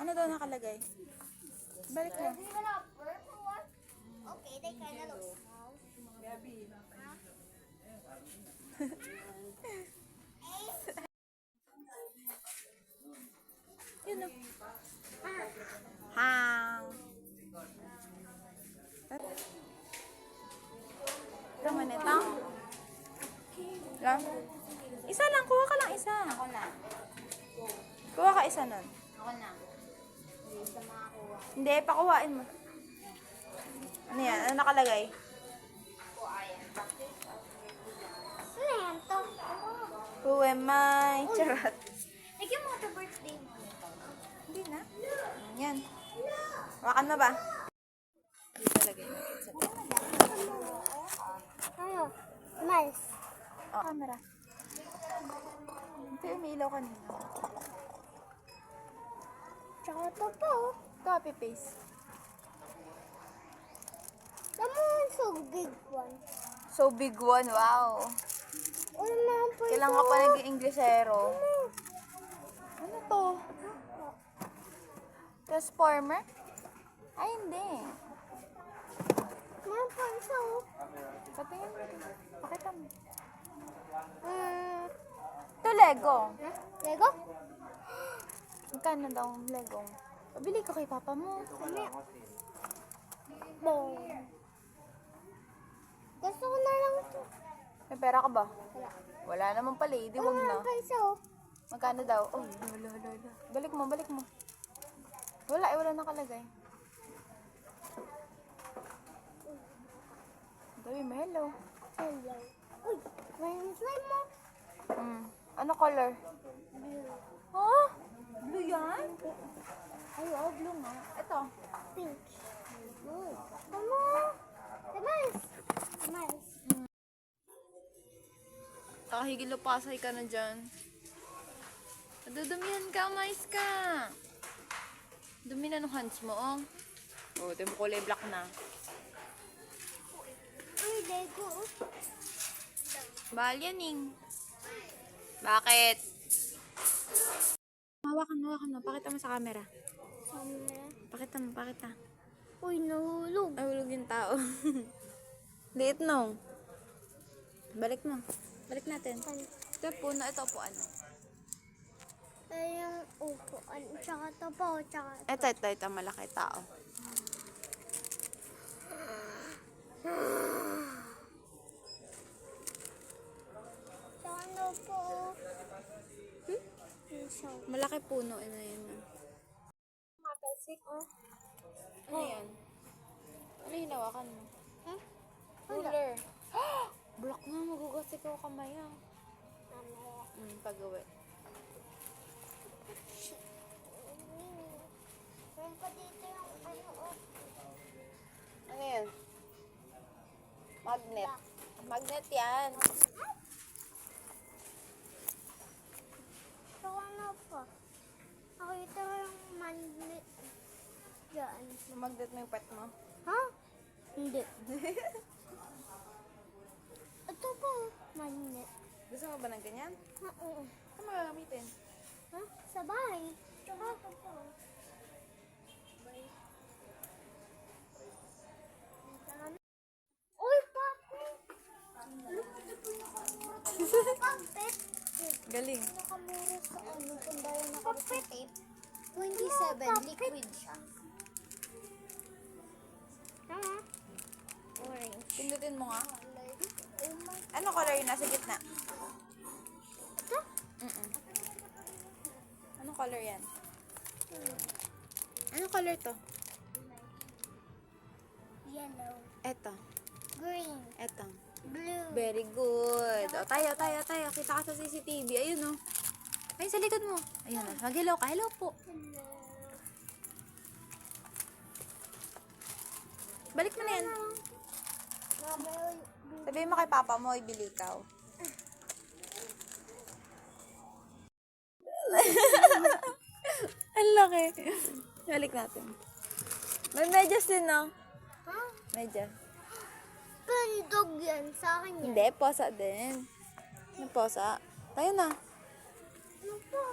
Ano daw nakalagay? Balik na. Okay, they kind of look small. Yun o. Hang. Ito mo nito. Lang. Isa lang. Kuha ka lang isa. Ako na. Kuha ka isa nun. Ako na. Hindi sa makakuha. Hindi, pakuhain mo. Ano yan? Ano nakalagay? Ano yan to? Who am I? Charot. Lagyan mo ito birthday mo. Hindi na. Yan. Wakan mo ba? Dito lagay natin sa ito. Ano? Miles. Oh, camera. Ito yung umiilaw kanina. Tsaka ito po. Copy paste. Naman so big one. So big one. Wow. Ano naman po Kailangan ka pa naging Inglesero. Ano to? Transformer? Ay, hindi. Naman po ito. Patingin. Pakita mo. Ito Lego. Lego? Magkano daw ang Lego? Pabili ko kay papa mo. Boom. Gusto ko na lang ito. May pera ka ba? Wala. Wala naman pala eh. Di wag Ano na. naman po ito? Magkano daw? Oh, lolo. Balik mo, balik mo. Wala eh, wala nakalagay. Sabi mo, hello. Hello. Uy, may slime mo. Ano color? Blue. Oh? Blue yan? Ay, oh, blue nga. Ito. Pink. Good. Come on. Miles. Miles. Kakahigilopasay ka na dyan. Nadudumihan ka, mais ka. Dumi na ng hands mo, oh. Oh, ito yung kulay black na. Uy, Lego. Bahal yan, Ning. Bakit? Hawakan mo. Pakita mo sa camera. Pakita. Uy, nahulog. Ay, hulog yung tao. Liit, no? Balik mo. Balik natin. Ito po na, ito po ano. Ay, yung upuan. Tsaka ito po. Tsaka Ito, malaki tao. Tsaka ano po. Malaki puno, ano yun. Matalsik. Ano yan? Ano hinawakan mo? Huh? Ruler. Block na, magugas ikaw kamay, ah. Mamaya. Pag-uwi. Meron pa dito yung ano. Ano yan? Magnet. Magnet yan. Tsaka ano po. Nakita ko yung magnet. Diyan. Magnet mo yung pet mo. Ha? Hindi. Ito po. Magnet. Gusto mo ba ng ganyan? Oo. Ano magagamitin? Ha? Sa bahay. Tsaka ito po. Uy, papi! Kapit! Galing. Nakamura sa ano, kung dahil nakalipin tape. 27, liquid siya. Tama? Orange. Pindutin mo nga. Oh my... Ano color yung nasa gitna? Ito? Anong color yan? Anong color to? Yellow. Eto. Green. Eto. Blue. Very good. O, tayo. Kita ka sa CCTV. Ayun, o. Ayun, sa likod mo. Ayun, o. Mag-hello ka. Hello po. Hello. Balik mo na yan. Mabay. Sabihin mo kay papa mo, ibili ikaw. Ang laki. Balik natin. May medyas din, no? Ha? Medyas. Pandog yan. Sa akin yan. Hindi, posa din. May posa. Tayo na. Ano po?